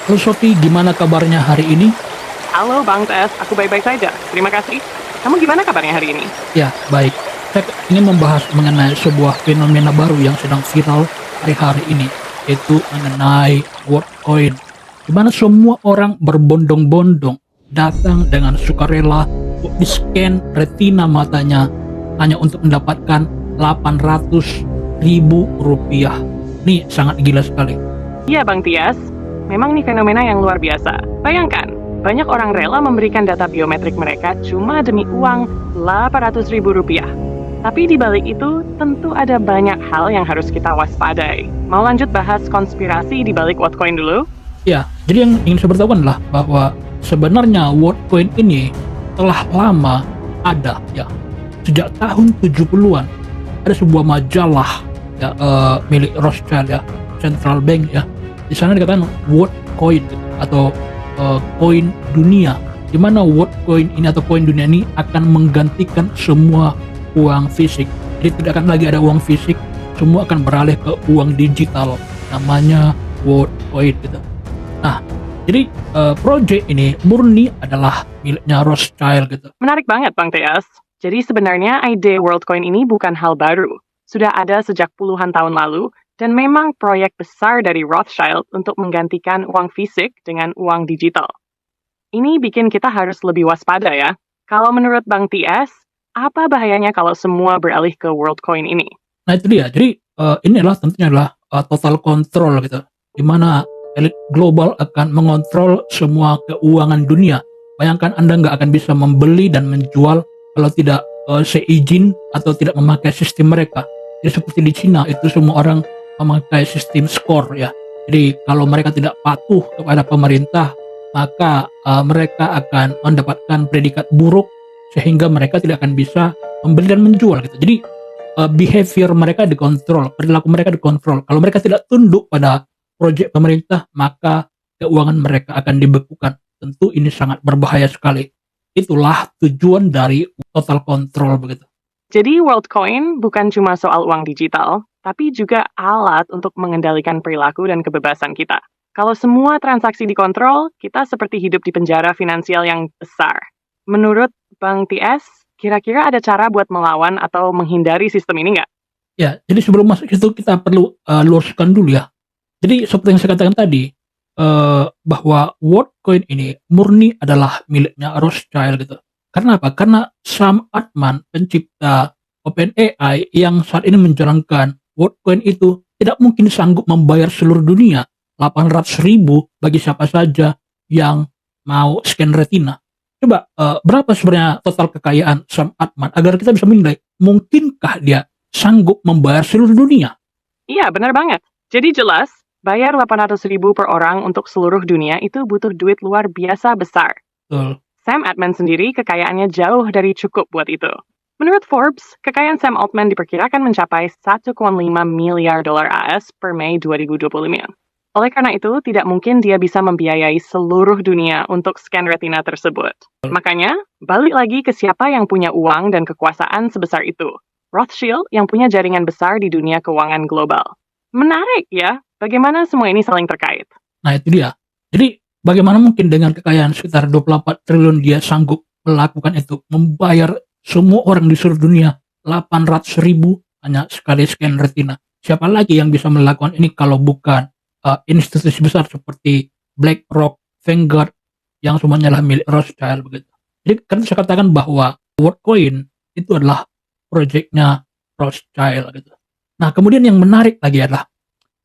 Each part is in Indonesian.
Halo Sofi, gimana kabarnya hari ini? Halo Bang Tes, aku baik-baik saja. Terima kasih. Kamu gimana kabarnya hari ini? Ya, baik. Saya ingin membahas mengenai sebuah fenomena baru yang sedang viral hari-hari ini, yaitu mengenai Worldcoin, di mana semua orang berbondong-bondong datang dengan sukarela untuk di-scan retina matanya hanya untuk mendapatkan 800.000 rupiah. Ini sangat gila sekali. Iya Bang Tias, memang nih fenomena yang luar biasa. Bayangkan, banyak orang rela memberikan data biometrik mereka cuma demi uang 800 ribu rupiah. Tapi di balik itu, tentu ada banyak hal yang harus kita waspadai. Mau lanjut bahas konspirasi di balik Worldcoin dulu? Ya, jadi yang ingin saya beritahukan adalah bahwa sebenarnya Worldcoin ini telah lama ada ya. Sejak tahun 70-an ada sebuah majalah ya, milik Rothschild ya, Central Bank ya. Di sana dikatakan Worldcoin gitu, atau koin dunia, di mana Worldcoin ini atau koin dunia ini akan menggantikan semua uang fisik. Jadi tidak akan lagi ada uang fisik, semua akan beralih ke uang digital, namanya Worldcoin gitu. Nah, jadi project ini murni adalah miliknya Rothschild gitu. Menarik banget Bang Tias. Jadi sebenarnya ide Worldcoin ini bukan hal baru. Sudah ada sejak puluhan tahun lalu, dan memang proyek besar dari Rothschild untuk menggantikan uang fisik dengan uang digital. Ini bikin kita harus lebih waspada ya. Kalau menurut Bang TS, apa bahayanya kalau semua beralih ke Worldcoin ini? Nah itu dia, jadi ini adalah tentunya adalah total control gitu, di mana elit global akan mengontrol semua keuangan dunia. Bayangkan Anda nggak akan bisa membeli dan menjual kalau tidak seizin atau tidak memakai sistem mereka. Jadi seperti di Cina itu semua orang memakai sistem skor ya. Jadi kalau mereka tidak patuh kepada pemerintah, maka mereka akan mendapatkan predikat buruk sehingga mereka tidak akan bisa membeli dan menjual gitu. Jadi behavior mereka dikontrol, perilaku mereka dikontrol. Kalau mereka tidak tunduk pada proyek pemerintah, maka keuangan mereka akan dibekukan. Tentu ini sangat berbahaya sekali. Itulah tujuan dari total control begitu. Jadi Worldcoin bukan cuma soal uang digital, tapi juga alat untuk mengendalikan perilaku dan kebebasan kita. Kalau semua transaksi dikontrol, kita seperti hidup di penjara finansial yang besar. Menurut Bang TS, kira-kira ada cara buat melawan atau menghindari sistem ini nggak? Ya, jadi sebelum masuk situ kita perlu luruskan dulu ya. Jadi seperti yang saya katakan tadi, bahwa Worldcoin ini murni adalah miliknya Rothschild gitu. Karena apa? Karena Sam Altman, pencipta OpenAI yang saat ini menjalankan Worldcoin itu tidak mungkin sanggup membayar seluruh dunia 800.000 bagi siapa saja yang mau scan retina. Coba berapa sebenarnya total kekayaan Sam Altman agar kita bisa menilai mungkinkah dia sanggup membayar seluruh dunia? Iya, benar banget. Jadi jelas, bayar 800 ribu per orang untuk seluruh dunia itu butuh duit luar biasa besar. Betul. Sam Altman sendiri kekayaannya jauh dari cukup buat itu. Menurut Forbes, kekayaan Sam Altman diperkirakan mencapai 1,5 miliar dolar AS per Mei 2025. Oleh karena itu, tidak mungkin dia bisa membiayai seluruh dunia untuk scan retina tersebut. Makanya, balik lagi ke siapa yang punya uang dan kekuasaan sebesar itu. Rothschild yang punya jaringan besar di dunia keuangan global. Menarik ya, bagaimana semua ini saling terkait. Nah itu dia. Jadi bagaimana mungkin dengan kekayaan sekitar 24 triliun dia sanggup melakukan itu, membayar semua orang di seluruh dunia 800.000 hanya sekali scan retina. Siapa lagi yang bisa melakukan ini kalau bukan institusi besar seperti BlackRock, Vanguard, yang semuanya adalah milik Rothschild begitu. Jadi kan saya katakan bahwa Worldcoin itu adalah proyeknya Rothschild gitu. Nah kemudian yang menarik lagi adalah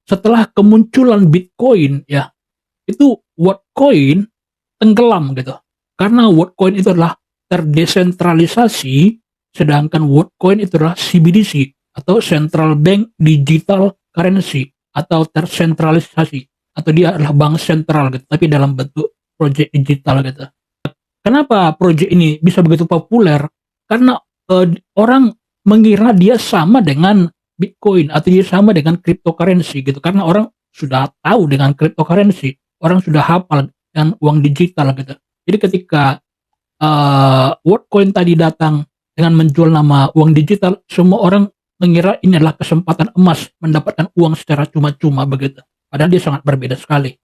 setelah kemunculan Bitcoin ya, itu Worldcoin tenggelam gitu. Karena Worldcoin itu adalah terdesentralisasi, sedangkan Worldcoin itu adalah CBDC atau Central Bank Digital Currency atau tersentralisasi, atau dia adalah bank sentral gitu, tapi dalam bentuk project digital gitu. Kenapa project ini bisa begitu populer? Karena orang mengira dia sama dengan Bitcoin atau dia sama dengan cryptocurrency gitu, karena orang sudah tahu dengan cryptocurrency, orang sudah hafal dengan uang digital gitu. Jadi ketika Worldcoin tadi datang dengan menjual nama uang digital, semua orang mengira ini adalah kesempatan emas mendapatkan uang secara cuma-cuma begitu. Padahal dia sangat berbeda sekali.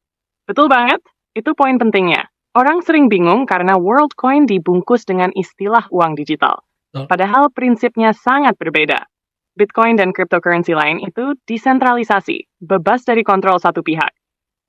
Betul banget, itu poin pentingnya. Orang sering bingung karena WorldCoin dibungkus dengan istilah uang digital. Betul. Padahal prinsipnya sangat berbeda. Bitcoin dan cryptocurrency lain itu desentralisasi, bebas dari kontrol satu pihak.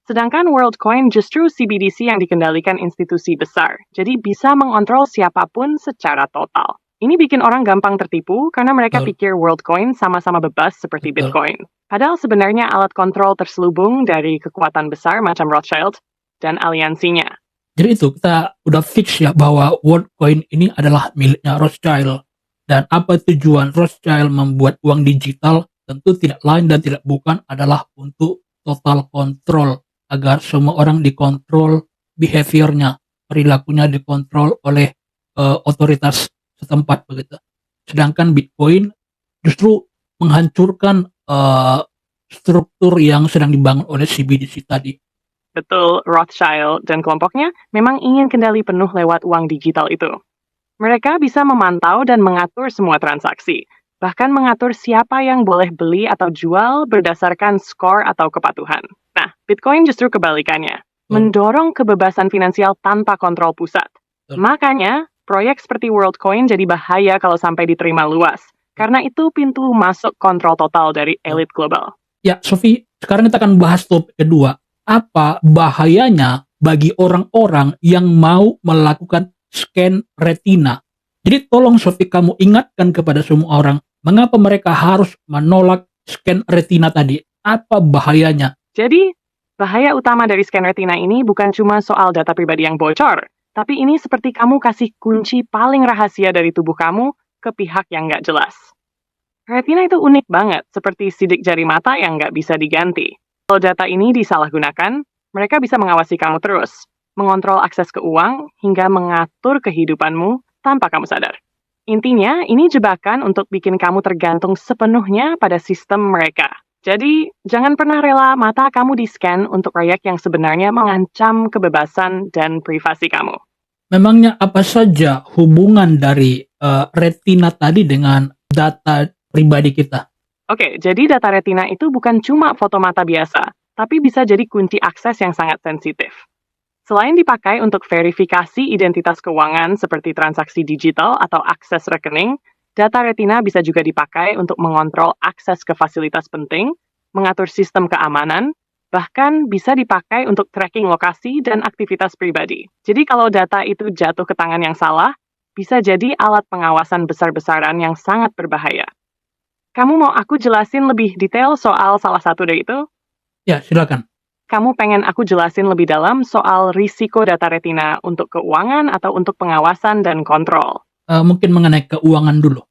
Sedangkan WorldCoin justru CBDC yang dikendalikan institusi besar, jadi bisa mengontrol siapapun secara total. Ini bikin orang gampang tertipu karena mereka Betul. pikir WorldCoin sama-sama bebas seperti Betul. Bitcoin. Padahal sebenarnya alat kontrol terselubung dari kekuatan besar macam Rothschild dan aliansinya. Jadi itu kita udah fix ya bahwa WorldCoin ini adalah miliknya Rothschild. Dan apa tujuan Rothschild membuat uang digital tentu tidak lain dan tidak bukan adalah untuk total kontrol, agar semua orang dikontrol behaviornya, perilakunya dikontrol oleh otoritas setempat begitu. Sedangkan Bitcoin justru menghancurkan struktur yang sedang dibangun oleh CBDC tadi. Betul, Rothschild dan kelompoknya memang ingin kendali penuh lewat uang digital itu. Mereka bisa memantau dan mengatur semua transaksi, bahkan mengatur siapa yang boleh beli atau jual berdasarkan skor atau kepatuhan. Nah, Bitcoin justru kebalikannya, mendorong kebebasan finansial tanpa kontrol pusat. Makanya, proyek seperti WorldCoin jadi bahaya kalau sampai diterima luas, karena itu pintu masuk kontrol total dari elit global. Ya, Sofi, sekarang kita akan bahas topik kedua. Apa bahayanya bagi orang-orang yang mau melakukan scan retina? Jadi tolong Sofi kamu ingatkan kepada semua orang, mengapa mereka harus menolak scan retina tadi? Apa bahayanya? Jadi, bahaya utama dari scan retina ini bukan cuma soal data pribadi yang bocor, tapi ini seperti kamu kasih kunci paling rahasia dari tubuh kamu ke pihak yang nggak jelas. Retina itu unik banget, seperti sidik jari mata yang nggak bisa diganti. Kalau data ini disalahgunakan, mereka bisa mengawasi kamu terus, mengontrol akses ke uang, hingga mengatur kehidupanmu tanpa kamu sadar. Intinya, ini jebakan untuk bikin kamu tergantung sepenuhnya pada sistem mereka. Jadi, jangan pernah rela mata kamu di-scan untuk proyek yang sebenarnya mengancam kebebasan dan privasi kamu. Memangnya apa saja hubungan dari retina tadi dengan data pribadi kita? Oke, jadi data retina itu bukan cuma foto mata biasa, tapi bisa jadi kunci akses yang sangat sensitif. Selain dipakai untuk verifikasi identitas keuangan seperti transaksi digital atau akses rekening, data retina bisa juga dipakai untuk mengontrol akses ke fasilitas penting, mengatur sistem keamanan, bahkan bisa dipakai untuk tracking lokasi dan aktivitas pribadi. Jadi kalau data itu jatuh ke tangan yang salah, bisa jadi alat pengawasan besar-besaran yang sangat berbahaya. Kamu mau aku jelasin lebih detail soal salah satu dari itu? Ya, silakan. Kamu pengen aku jelasin lebih dalam soal risiko data retina untuk keuangan atau untuk pengawasan dan kontrol? Mungkin mengenai keuangan dulu.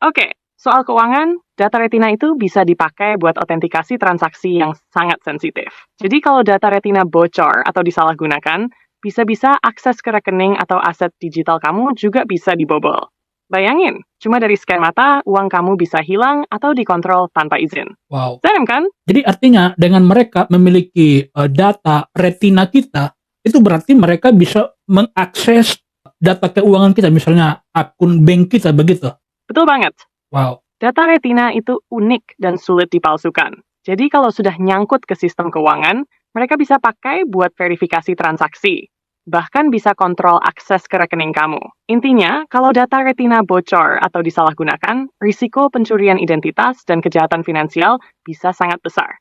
Oke, soal keuangan, data retina itu bisa dipakai buat autentikasi transaksi yang sangat sensitif. Jadi kalau data retina bocor atau disalahgunakan, bisa-bisa akses ke rekening atau aset digital kamu juga bisa dibobol. Bayangin, cuma dari scan mata, uang kamu bisa hilang atau dikontrol tanpa izin. Wow. Serem kan? Jadi artinya dengan mereka memiliki data retina kita, itu berarti mereka bisa mengakses data keuangan kita, misalnya akun bank kita, begitu? Betul banget. Wow. Data retina itu unik dan sulit dipalsukan. Jadi kalau sudah nyangkut ke sistem keuangan, mereka bisa pakai buat verifikasi transaksi. Bahkan bisa kontrol akses ke rekening kamu. Intinya, kalau data retina bocor atau disalahgunakan, risiko pencurian identitas dan kejahatan finansial bisa sangat besar.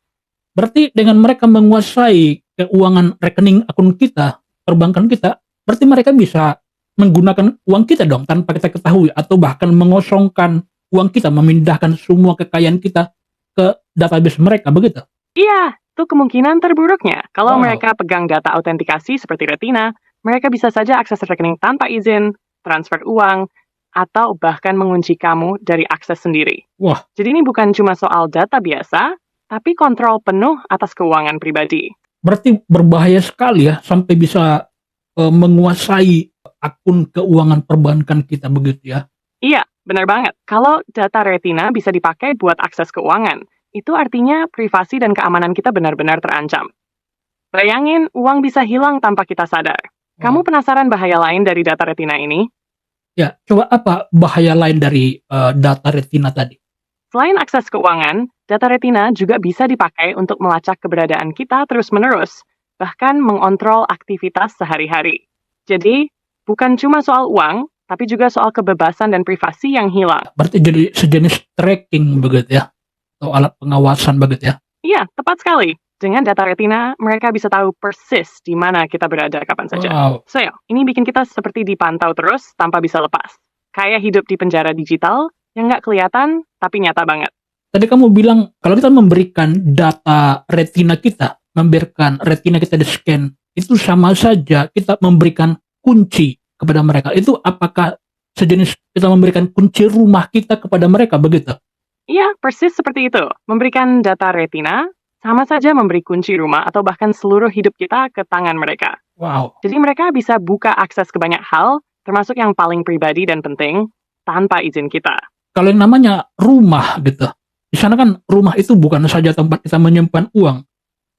Berarti dengan mereka menguasai keuangan rekening akun kita, perbankan kita, berarti mereka bisa menggunakan uang kita dong tanpa kita ketahui, atau bahkan mengosongkan uang kita, memindahkan semua kekayaan kita ke database mereka, begitu? Iya, itu kemungkinan terburuknya. Kalau Wow. mereka pegang data autentikasi seperti retina, mereka bisa saja akses rekening tanpa izin, transfer uang, atau bahkan mengunci kamu dari akses sendiri. Wah. Jadi ini bukan cuma soal data biasa, tapi kontrol penuh atas keuangan pribadi. Berarti berbahaya sekali ya, sampai bisa menguasai akun keuangan perbankan kita, begitu ya? Iya, benar banget. Kalau data retina bisa dipakai buat akses keuangan, itu artinya privasi dan keamanan kita benar-benar terancam. Bayangin, uang bisa hilang tanpa kita sadar. Kamu penasaran bahaya lain dari data retina ini? Ya, coba apa bahaya lain dari data retina tadi? Selain akses keuangan, data retina juga bisa dipakai untuk melacak keberadaan kita terus-menerus. bahkan mengontrol aktivitas sehari-hari. Jadi, bukan cuma soal uang, tapi juga soal kebebasan dan privasi yang hilang. Berarti jadi sejenis tracking begitu ya, atau alat pengawasan begitu ya. Iya, tepat sekali. Dengan data retina, mereka bisa tahu persis di mana kita berada kapan saja. Wow. So ya, ini bikin kita seperti dipantau terus tanpa bisa lepas. Kayak hidup di penjara digital yang nggak kelihatan tapi nyata banget. Tadi kamu bilang kalau kita memberikan data retina kita, memberikan retina kita di-scan, itu sama saja kita memberikan kunci kepada mereka. Itu apakah sejenis kita memberikan kunci rumah kita kepada mereka begitu? Iya, persis seperti itu. Memberikan data retina sama saja memberi kunci rumah atau bahkan seluruh hidup kita ke tangan mereka. Wow. Jadi mereka bisa buka akses ke banyak hal, termasuk yang paling pribadi dan penting, tanpa izin kita. Kalau yang namanya rumah gitu, di sana kan rumah itu bukan saja tempat kita menyimpan uang,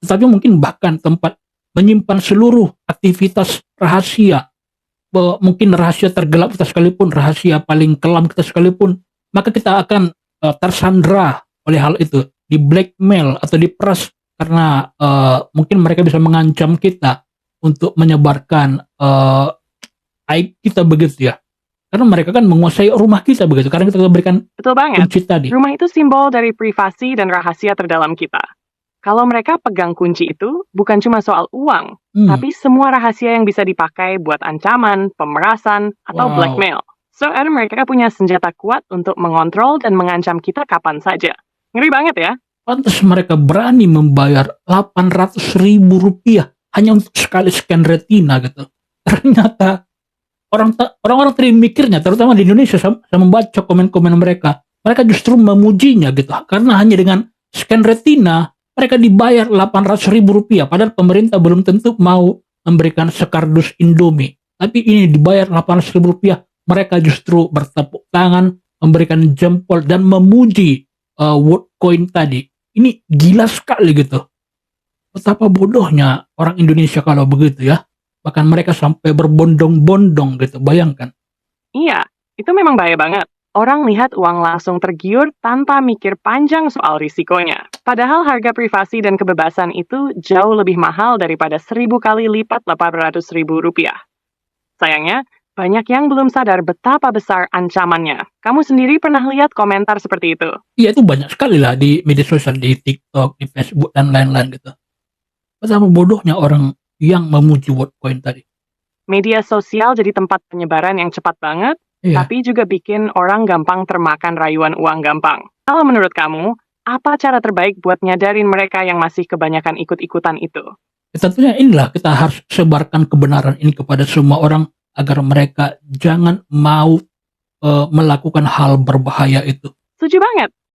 tetapi mungkin bahkan tempat menyimpan seluruh aktivitas rahasia. Mungkin rahasia tergelap kita sekalipun, rahasia paling kelam kita sekalipun, maka kita akan tersandra oleh hal itu, di blackmail atau diperas karena mungkin mereka bisa mengancam kita untuk menyebarkan aib kita begitu ya. Karena mereka kan menguasai rumah kita begitu, karena kita berikan Betul banget. kunci tadi. Rumah itu simbol dari privasi dan rahasia terdalam kita. Kalau mereka pegang kunci itu, bukan cuma soal uang, tapi semua rahasia yang bisa dipakai buat ancaman, pemerasan, atau Wow. blackmail. So, mereka punya senjata kuat untuk mengontrol dan mengancam kita kapan saja. Ngeri banget ya? Pantas mereka berani membayar 800.000 rupiah hanya untuk sekali scan retina gitu. Ternyata orang-orang tadi mikirnya, terutama di Indonesia, saya membaca komen-komen mereka justru memujinya gitu, karena hanya dengan scan retina mereka dibayar 800.000 rupiah, padahal pemerintah belum tentu mau memberikan sekardus Indomie, tapi ini dibayar 800.000 rupiah, mereka justru bertepuk tangan, memberikan jempol dan memuji Worldcoin tadi. Ini gila sekali gitu. Betapa bodohnya orang Indonesia kalau begitu ya. Bahkan mereka sampai berbondong-bondong gitu, bayangkan. Iya, itu memang bahaya banget. Orang lihat uang langsung tergiur tanpa mikir panjang soal risikonya. Padahal harga privasi dan kebebasan itu jauh lebih mahal daripada 1000 kali lipat 800.000 rupiah. Sayangnya, banyak yang belum sadar betapa besar ancamannya. Kamu sendiri pernah lihat komentar seperti itu? Iya, itu banyak sekali lah di media sosial, di TikTok, di Facebook, dan lain-lain gitu. Betapa bodohnya orang yang memuji Worldcoin tadi. Media sosial jadi tempat penyebaran yang cepat banget, Iya. tapi juga bikin orang gampang termakan rayuan uang gampang. Kalau menurut kamu, apa cara terbaik buat nyadarin mereka yang masih kebanyakan ikut-ikutan itu? Tentunya inilah kita harus sebarkan kebenaran ini kepada semua orang agar mereka jangan mau melakukan hal berbahaya itu. Setuju banget.